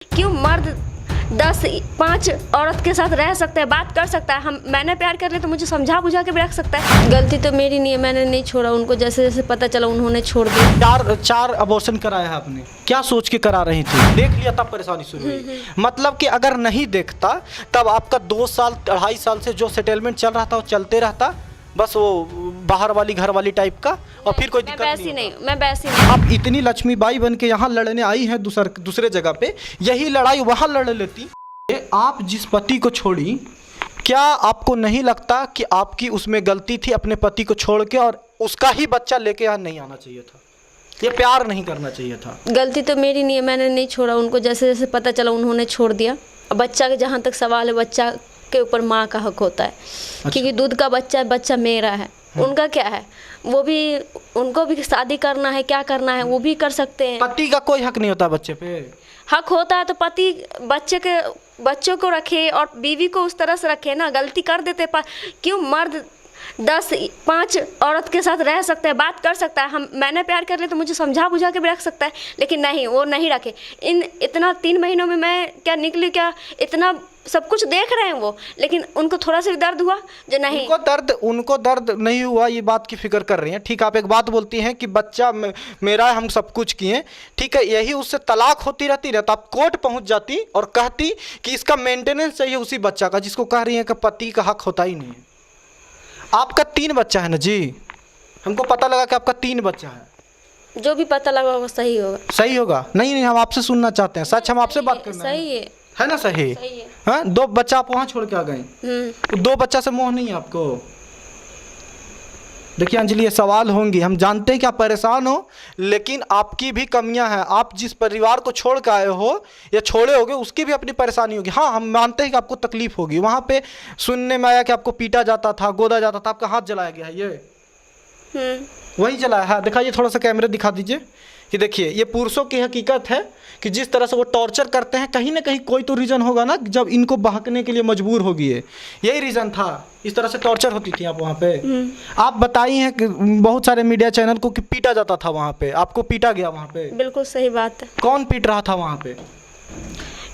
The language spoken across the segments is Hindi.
क्यों मर्द 10-5 औरत के साथ रह सकता है, बात कर सकता है। मैंने प्यार कर लिया तो मुझे समझा बुझा के भी रख सकता है। गलती तो मेरी नहीं है, मैंने नहीं छोड़ा उनको। जैसे जैसे पता चला उन्होंने छोड़ दिया। चार अबॉर्शन कराया है आपने, क्या सोच के करा रही थी? देख लिया तब परेशानी शुरू हुई। मतलब कि अगर नहीं देखता तब आपका 2 साल 2.5 साल से जो सेटलमेंट चल रहा था वो चलते रहता, बस वो बाहर वाली घर वाली टाइप का, और फिर कोई दिक्कत नहीं। मैं वैसी नहीं। आप इतनी लक्ष्मीबाई बन के यहाँ लड़ने आई हैं दूसरे जगह पे, यही लड़ाई वहाँ लड़ लेती। आप जिस पति को छोड़ी, क्या आपको नहीं लगता कि आपकी उसमें गलती थी अपने पति को छोड़ के, और उसका ही बच्चा लेके यहाँ नहीं आना चाहिए था? ये प्यार नहीं करना चाहिए था। गलती तो मेरी नहीं है, मैंने नहीं छोड़ा उनको। जैसे जैसे पता चला उन्होंने छोड़ दिया। बच्चा के जहाँ तक सवाल है, बच्चा के ऊपर माँ का हक होता है। अच्छा। क्योंकि दूध का बच्चा है, बच्चा मेरा है। उनका क्या है, वो भी, उनको भी शादी करना है, क्या करना है वो भी कर सकते हैं। पति का कोई हक नहीं होता बच्चे पे? हक होता है तो पति बच्चों को रखे और बीवी को उस तरह से रखे ना। गलती कर देते पर क्यों मर्द 10-5 औरत के साथ रह सकते हैं, बात कर सकता है। मैंने प्यार कर लिया तो मुझे समझा बुझा के भी रख सकता है, लेकिन नहीं, वो नहीं रखे। इतना 3 महीनों में मैं क्या निकली, क्या इतना सब कुछ देख रहे हैं वो, लेकिन उनको थोड़ा सा भी दर्द हुआ जो नहीं। उनको दर्द नहीं हुआ, ये बात की फिक्र कर रही हैं। ठीक है, आप एक बात बोलती हैं कि बच्चा मेरा है, हम सब कुछ किए, ठीक है, यही उससे तलाक होती रहती है तो आप कोर्ट पहुंच जाती और कहती कि इसका मेंटेनेंस चाहिए उसी बच्चा का, जिसको कह रही है कि पति का हक होता ही नहीं है। आपका 3 बच्चा है ना जी, हमको पता लगा कि आपका 3 बच्चा है। जो भी पता लगा वो सही होगा। सही होगा? नहीं, हम आपसे सुनना चाहते हैं सच, हम आपसे बात करना सही है ना? सही है। हाँ, 2 बच्चा आप वहाँ छोड़ के आ गए। 2 बच्चा से मोह नहीं है आपको? देखिए अंजलि, ये सवाल होंगे, हम जानते हैं कि आप परेशान हो, लेकिन आपकी भी कमियां हैं। आप जिस परिवार को छोड़ के आए हो या छोड़े होगे, उसकी भी अपनी परेशानी होगी। हाँ, हम मानते हैं कि आपको तकलीफ होगी। वहाँ पे सुनने में आया कि आपको पीटा जाता था, गोदा जाता था, आपका हाथ जलाया गया है, ये वही जलाया है। दिखाइए, थोड़ा सा कैमरे दिखा दीजिए कि देखिए, ये पुरुषों की हकीकत है कि जिस तरह से वो टॉर्चर करते हैं, कहीं ना कहीं कोई तो रीज़न होगा ना, जब इनको बहकने के लिए मजबूर होगी। यही रीज़न था, इस तरह से टॉर्चर होती थी आप वहाँ पे। आप बताई हैं कि बहुत सारे मीडिया चैनल को कि पीटा जाता था वहाँ पे, आपको पीटा गया वहाँ पे? बिल्कुल सही बात है। कौन पीट रहा था वहाँ पे?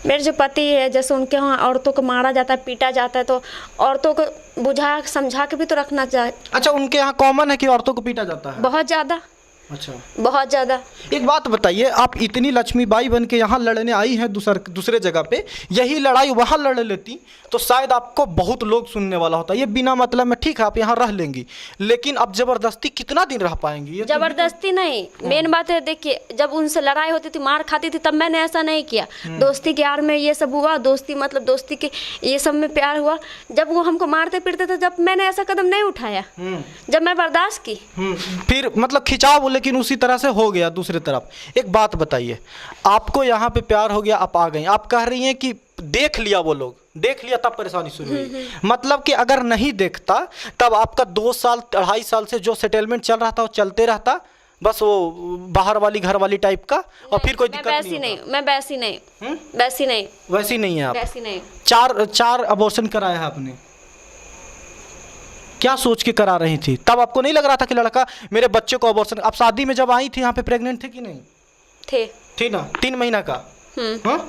मेरे जो पति है, जैसे उनके यहाँ औरतों को मारा जाता है, पीटा जाता है, तो औरतों को बुझा समझा के भी तो रखना चाहिए। अच्छा, उनके यहाँ कॉमन है कि औरतों को पीटा जाता है? बहुत ज़्यादा। अच्छा, बहुत ज़्यादा। एक बात बताइए, आप इतनी लक्ष्मीबाई बन के यहाँ लड़ने आई हैं दूसरे जगह पे, यही लड़ाई वहाँ लड़ लेती तो शायद आपको बहुत लोग सुनने वाला होता। ये बिना मतलब में, ठीक है आप यहाँ रह लेंगी, लेकिन अब जबरदस्ती कितना दिन रह पाएंगी? जबरदस्ती नहीं, मेन बात है, देखिए जब उनसे लड़ाई होती थी, मार खाती थी, तब मैंने ऐसा नहीं किया। दोस्ती के यार में ये सब हुआ, दोस्ती मतलब दोस्ती के ये सब में प्यार हुआ। जब वो हमको मारते पीटते थे, जब मैंने ऐसा कदम नहीं उठाया, जब मैं बर्दाश्त की। फिर मतलब खिंचाव, लेकिन उसी तरह से हो गया दूसरी तरफ। एक बात बताइए, आपको यहाँ पे प्यार हो गया, आप आ गई, आप कह रही हैं कि देख लिया, वो लोग देख लिया तब परेशानी शुरू हुई। मतलब कि अगर नहीं देखता तब आपका 2 साल 2.5 साल से जो सेटलमेंट चल रहा था वो चलते रहता, बस वो बाहर वाली घर वाली टाइप का, और फिर कोई दिक्कत नहीं। मैं वैसी नहीं। वैसी नहीं है आप? वैसी नहीं। 4 अबॉर्शन कराया है आपने, क्या सोच के करा रही थी? तब आपको नहीं लग रहा था कि लड़का मेरे बच्चे को अबॉर्शन? आप शादी में जब आई थी यहाँ पे प्रेग्नेंट थे कि नहीं थी ना? 3 महीना का। हाँ,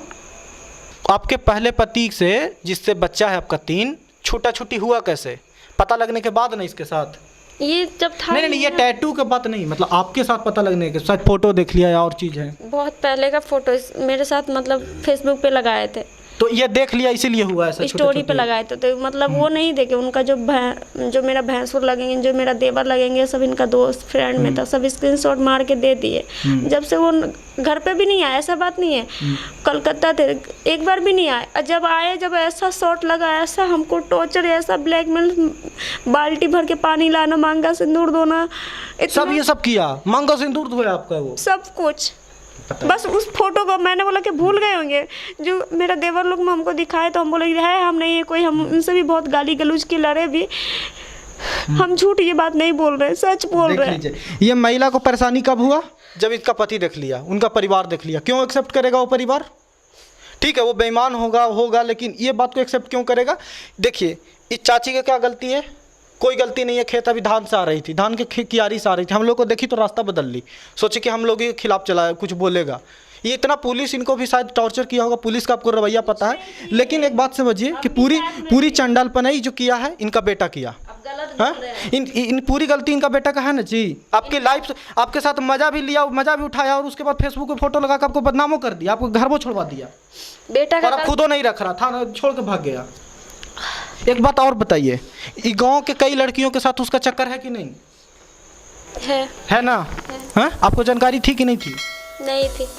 आपके पहले पति से जिससे बच्चा है आपका 3, छूटा छूटी हुआ कैसे? पता लगने के बाद ना इसके साथ? ये जब था नहीं, ये टैटू के बात नहीं, मतलब आपके साथ पता लगने के साथ फोटो देख लिया या और चीज़ है? बहुत पहले का फोटो मेरे साथ, मतलब फेसबुक पे लगाए थे, तो ये देख लिया इसीलिए हुआ ऐसा? स्टोरी पे लगाए थे, तो मतलब वो नहीं देखे। उनका जो मेरा भैंसुर लगेंगे, जो मेरा देवर लगेंगे, सब इनका दोस्त फ्रेंड में था, सब स्क्रीनशॉट मार के दे दिए। जब से वो घर पे भी नहीं आए, ऐसा बात नहीं है, कलकत्ता थे, एक बार भी नहीं आए। जब आए, जब ऐसा शॉट लगा, ऐसा हमको टॉर्चर, ऐसा ब्लैकमेल, बाल्टी भर के पानी लाना, मांगा सिंदूर धोना, सब ये सब किया। मांगा सिंदूर धोया आपका? वो सब कुछ। बस उस फोटो को मैंने बोला कि भूल गए होंगे, जो मेरा देवर लोग में हमको दिखाए, तो हम बोले है हम नहीं है कोई, हम उनसे भी बहुत गाली गलौज की लड़े भी, हम झूठ ये बात नहीं बोल रहे, सच बोल रहे हैं। ये महिला को परेशानी कब हुआ? जब इसका पति देख लिया, उनका परिवार देख लिया। क्यों एक्सेप्ट करेगा वो परिवार? ठीक है वो बेईमान होगा, लेकिन ये बात को एक्सेप्ट क्यों करेगा? देखिए, इस चाची की क्या गलती है? कोई गलती नहीं है। खेत अभी धान से आ रही थी, धान के कियारी से आ रही थी, हम लोग को देखी तो रास्ता बदल ली, सोचे कि हम लोग के खिलाफ चला कुछ बोलेगा। ये इतना पुलिस इनको भी शायद टॉर्चर किया होगा, पुलिस का आपको रवैया पता है। लेकिन एक बात समझिए कि पूरी चंडालपनाई जो किया है इनका बेटा किया। आप गलत हाँ, बोल रहे हैं। इन पूरी गलती इनका बेटा का है ना जी। आपके लाइफ आपके साथ मजा भी लिया, मजा भी उठाया, और उसके बाद फेसबुक पे फोटो लगा कर आपको बदनामो कर दिया, आपको घर वो छोड़वा दिया, बेटा का और अब खुदो नहीं रख रहा था, छोड़ के भाग गया। एक बात और बताइए, ये गांव के कई लड़कियों के साथ उसका चक्कर है कि नहीं? है है ना? हाँ, आपको जानकारी थी कि नहीं थी? नहीं थी।